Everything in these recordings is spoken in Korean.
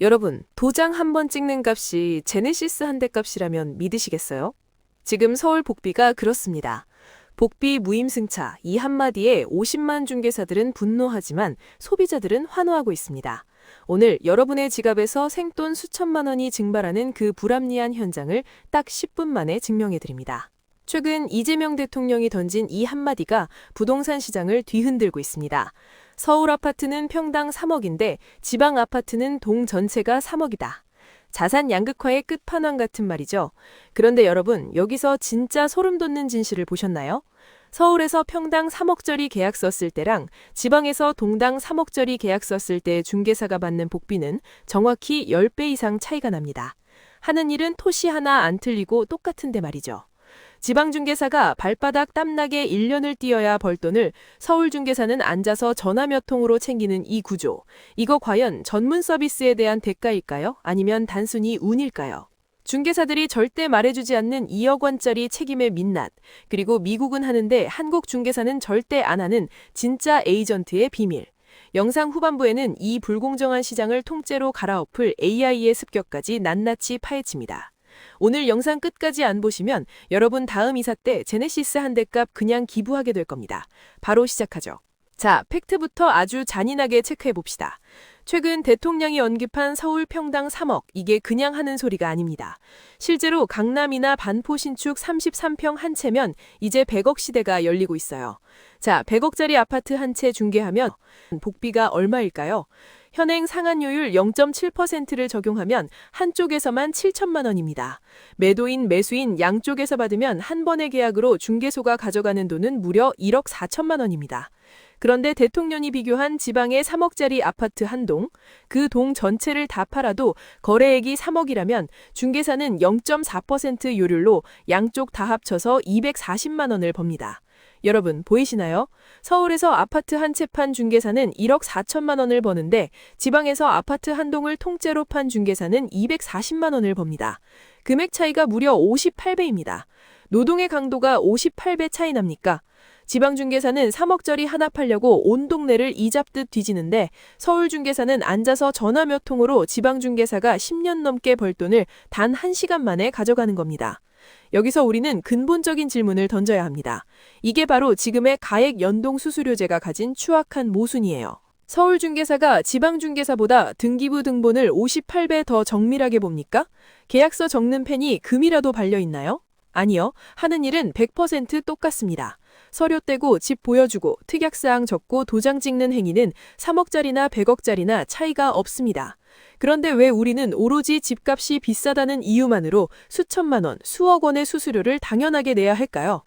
여러분, 도장 한 번 찍는 값이 제네시스 한 대 값이라면 믿으시겠어요? 지금 서울 복비가 그렇습니다. 복비 무임승차 이 한마디에 50만 중개사들은 분노하지만 소비자들은 환호하고 있습니다. 오늘 여러분의 지갑에서 생돈 수천만 원이 증발하는 그 불합리한 현장을 딱 10분 만에 증명해드립니다. 최근 이재명 대통령이 던진 이 한마디가 부동산 시장을 뒤흔들고 있습니다. 서울 아파트는 평당 3억인데 지방 아파트는 동 전체가 3억이다. 자산 양극화의 끝판왕 같은 말이죠. 그런데 여러분, 여기서 진짜 소름 돋는 진실을 보셨나요? 서울에서 평당 3억짜리 계약 썼을 때랑 지방에서 동당 3억짜리 계약 썼을 때 중개사가 받는 복비는 정확히 10배 이상 차이가 납니다. 하는 일은 토시 하나 안 틀리고 똑같은데 말이죠. 지방중개사가 발바닥 땀나게 1년을 뛰어야 벌 돈을 서울중개사는 앉아서 전화 몇 통으로 챙기는 이 구조. 이거 과연 전문 서비스에 대한 대가일까요? 아니면 단순히 운일까요? 중개사들이 절대 말해주지 않는 2억 원짜리 책임의 민낯, 그리고 미국은 하는데 한국 중개사는 절대 안 하는 진짜 에이전트의 비밀. 영상 후반부에는 이 불공정한 시장을 통째로 갈아엎을 AI의 습격까지 낱낱이 파헤칩니다. 오늘 영상 끝까지 안 보시면 여러분 다음 이사 때 제네시스 한 대 값 그냥 기부하게 될 겁니다. 바로 시작하죠. 자, 팩트부터 아주 잔인하게 체크해 봅시다. 최근 대통령이 언급한 서울 평당 3억, 이게 그냥 하는 소리가 아닙니다. 실제로 강남이나 반포 신축 33평 한 채면 이제 100억 시대가 열리고 있어요. 자, 100억짜리 아파트 한 채 중개하면 복비가 얼마일까요? 현행 상한요율 0.7%를 적용하면 한쪽에서만 7천만 원입니다. 매도인, 매수인 양쪽에서 받으면 한 번의 계약으로 중개소가 가져가는 돈은 무려 1억 4천만 원입니다. 그런데 대통령이 비교한 지방의 3억짜리 아파트 한 동, 그 동 전체를 다 팔아도 거래액이 3억이라면 중개사는 0.4% 요율로 양쪽 다 합쳐서 240만 원을 법니다. 여러분 보이시나요? 서울에서 아파트 한 채 판 중개사는 1억 4천만 원을 버는데 지방에서 아파트 한 동을 통째로 판 중개사는 240만 원을 법니다. 금액 차이가 무려 58배입니다. 노동의 강도가 58배 차이 납니까? 지방 중개사는 3억짜리 하나 팔려고 온 동네를 이잡듯 뒤지는데 서울 중개사는 앉아서 전화 몇 통으로 지방 중개사가 10년 넘게 벌 돈을 단 1시간 만에 가져가는 겁니다. 여기서 우리는 근본적인 질문을 던져야 합니다. 이게 바로 지금의 가액 연동 수수료제가 가진 추악한 모순이에요. 서울 중개사가 지방 중개사보다 등기부 등본을 58배 더 정밀하게 봅니까? 계약서 적는 펜이 금이라도 발려 있나요? 아니요. 하는 일은 100% 똑같습니다. 서류 떼고 집 보여주고 특약사항 적고 도장 찍는 행위는 3억짜리나 100억짜리나 차이가 없습니다. 그런데 왜 우리는 오로지 집값이 비싸다는 이유만으로 수천만 원, 수억 원의 수수료를 당연하게 내야 할까요?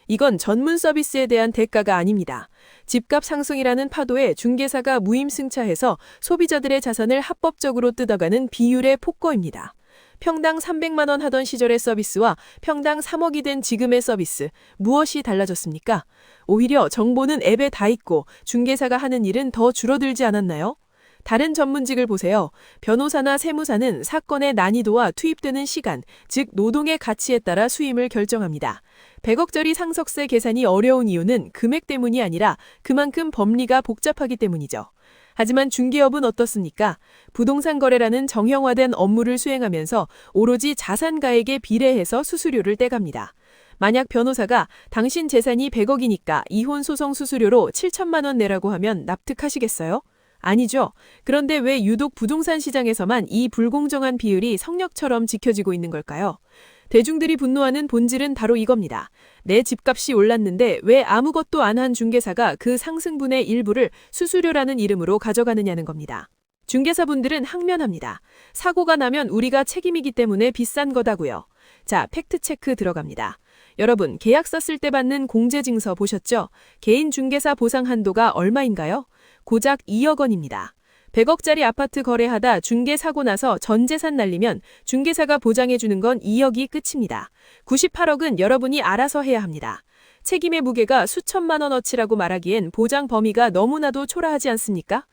이건 전문 서비스에 대한 대가가 아닙니다. 집값 상승이라는 파도에 중개사가 무임승차해서 소비자들의 자산을 합법적으로 뜯어가는 비율의 폭거입니다. 평당 300만 원 하던 시절의 서비스와 평당 3억이 된 지금의 서비스, 무엇이 달라졌습니까? 오히려 정보는 앱에 다 있고 중개사가 하는 일은 더 줄어들지 않았나요? 다른 전문직을 보세요. 변호사나 세무사는 사건의 난이도와 투입되는 시간, 즉 노동의 가치에 따라 수임을 결정합니다. 100억짜리 상속세 계산이 어려운 이유는 금액 때문이 아니라 그만큼 법리가 복잡하기 때문이죠. 하지만 중개업은 어떻습니까? 부동산 거래라는 정형화된 업무를 수행하면서 오로지 자산가액에 비례해서 수수료를 떼갑니다. 만약 변호사가 당신 재산이 100억이니까 이혼 소송 수수료로 7천만 원 내라고 하면 납득하시겠어요? 아니죠. 그런데 왜 유독 부동산 시장에서만 이 불공정한 비율이 성역처럼 지켜지고 있는 걸까요? 대중들이 분노하는 본질은 바로 이겁니다. 내 집값이 올랐는데 왜 아무것도 안 한 중개사가 그 상승분의 일부를 수수료라는 이름으로 가져가느냐는 겁니다. 중개사분들은 항면합니다. 사고가 나면 우리가 책임이기 때문에 비싼 거다고요. 자, 팩트체크 들어갑니다. 여러분, 계약 썼을 때 받는 공제증서 보셨죠? 개인 중개사 보상 한도가 얼마인가요? 고작 2억 원입니다. 100억짜리 아파트 거래하다 중개 사고 나서 전 재산 날리면 중개사가 보장해주는 건 2억이 끝입니다. 98억은 여러분이 알아서 해야 합니다. 책임의 무게가 수천만 원어치라고 말하기엔 보장 범위가 너무나도 초라하지 않습니까?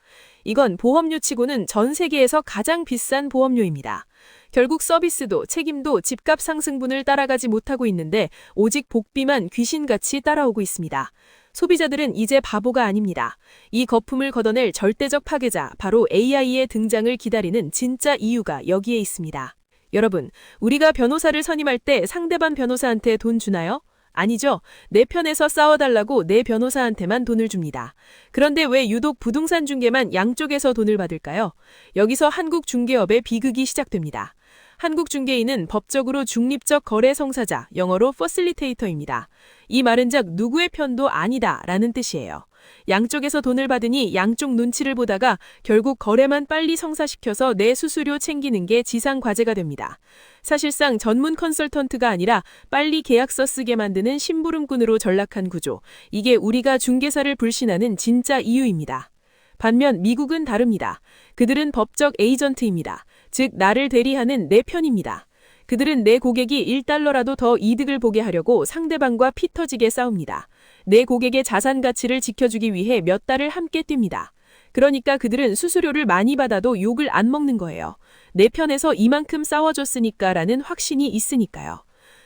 이건 보험료치고는 전 세계에서 가장 비싼 보험료입니다. 결국 서비스도 책임도 집값 상승분을 따라가지 못하고 있는데 오직 복비만 귀신같이 따라오고 있습니다. 소비자들은 이제 바보가 아닙니다. 이 거품을 걷어낼 절대적 파괴자, 바로 AI의 등장을 기다리는 진짜 이유가 여기에 있습니다. 여러분, 우리가 변호사를 선임할 때 상대방 변호사한테 돈 주나요? 아니죠. 내 편에서 싸워달라고 내 변호사한테만 돈을 줍니다. 그런데 왜 유독 부동산 중개만 양쪽에서 돈을 받을까요? 여기서 한국 중개업의 비극이 시작됩니다. 한국 중개인은 법적으로 중립적 거래 성사자, 영어로 퍼실리테이터입니다. 이 말은즉 누구의 편도 아니다 라는 뜻이에요. 양쪽에서 돈을 받으니 양쪽 눈치를 보다가 결국 거래만 빨리 성사시켜서 내 수수료 챙기는 게 지상 과제가 됩니다. 사실상 전문 컨설턴트가 아니라 빨리 계약서 쓰게 만드는 심부름꾼으로 전락한 구조. 이게 우리가 중개사를 불신하는 진짜 이유입니다. 반면 미국은 다릅니다. 그들은 법적 에이전트입니다. 즉 나를 대리하는 내 편입니다. 그들은 내 고객이 1달러라도 더 이득을 보게 하려고 상대방과 피 터지게 싸웁니다. 내 고객의 자산 가치를 지켜주기 위해 몇 달을 함께 뜁니다. 그러니까 그들은 수수료를 많이 받아도 욕을 안 먹는 거예요. 내 편에서 이만큼 싸워줬으니까 라는 확신이 있으니까요.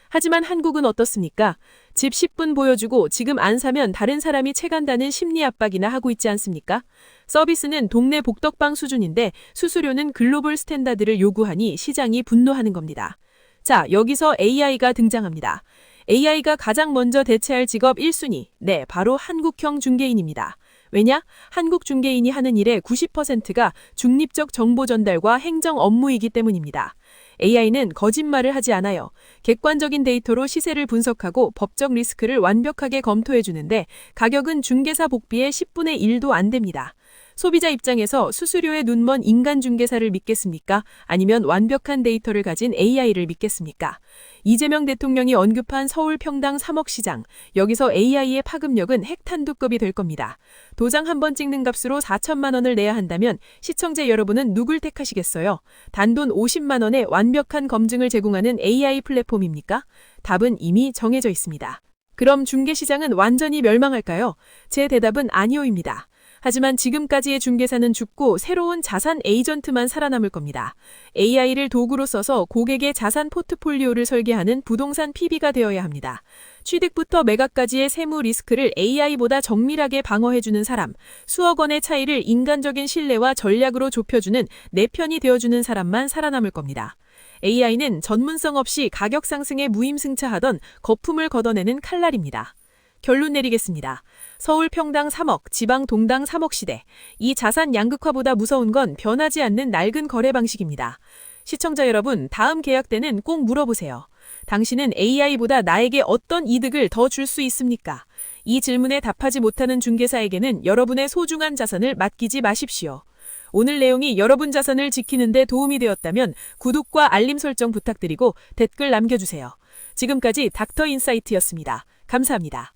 하지만 한국은 어떻습니까? 집 10분 보여주고 지금 안 사면 다른 사람이 채간다는 심리 압박이나 하고 있지 않습니까? 서비스는 동네 복덕방 수준인데 수수료는 글로벌 스탠다드를 요구하니 시장이 분노하는 겁니다. 자, 여기서 AI가 등장합니다. AI가 가장 먼저 대체할 직업 1순위, 네, 바로 한국형 중개인입니다. 왜냐? 한국 중개인이 하는 일의 90%가 중립적 정보 전달과 행정 업무이기 때문입니다. AI는 거짓말을 하지 않아요. 객관적인 데이터로 시세를 분석하고 법적 리스크를 완벽하게 검토해주는데 가격은 중개사 복비의 10분의 1도 안 됩니다. 소비자 입장에서 수수료에 눈먼 인간 중개사를 믿겠습니까? 아니면 완벽한 데이터를 가진 AI를 믿겠습니까? 이재명 대통령이 언급한 서울 평당 3억 시장, 여기서 AI의 파급력은 핵탄두급이 될 겁니다. 도장 한 번 찍는 값으로 4천만 원을 내야 한다면 시청자 여러분은 누굴 택하시겠어요? 단돈 50만 원에 완벽한 검증을 제공하는 AI 플랫폼입니까? 답은 이미 정해져 있습니다. 그럼 중개시장은 완전히 멸망할까요? 제 대답은 아니오입니다. 하지만 지금까지의 중개사는 죽고 새로운 자산 에이전트만 살아남을 겁니다. AI를 도구로 써서 고객의 자산 포트폴리오를 설계하는 부동산 PB가 되어야 합니다. 취득부터 매각까지의 세무 리스크를 AI보다 정밀하게 방어해주는 사람, 수억 원의 차이를 인간적인 신뢰와 전략으로 좁혀주는 내 편이 되어주는 사람만 살아남을 겁니다. AI는 전문성 없이 가격 상승에 무임승차하던 거품을 걷어내는 칼날입니다. 결론 내리겠습니다. 서울 평당 3억, 지방 동당 3억 시대. 이 자산 양극화보다 무서운 건 변하지 않는 낡은 거래 방식입니다. 시청자 여러분, 다음 계약 때는 꼭 물어보세요. 당신은 AI보다 나에게 어떤 이득을 더 줄 수 있습니까? 이 질문에 답하지 못하는 중개사에게는 여러분의 소중한 자산을 맡기지 마십시오. 오늘 내용이 여러분 자산을 지키는 데 도움이 되었다면 구독과 알림 설정 부탁드리고 댓글 남겨주세요. 지금까지 닥터인사이트였습니다. 감사합니다.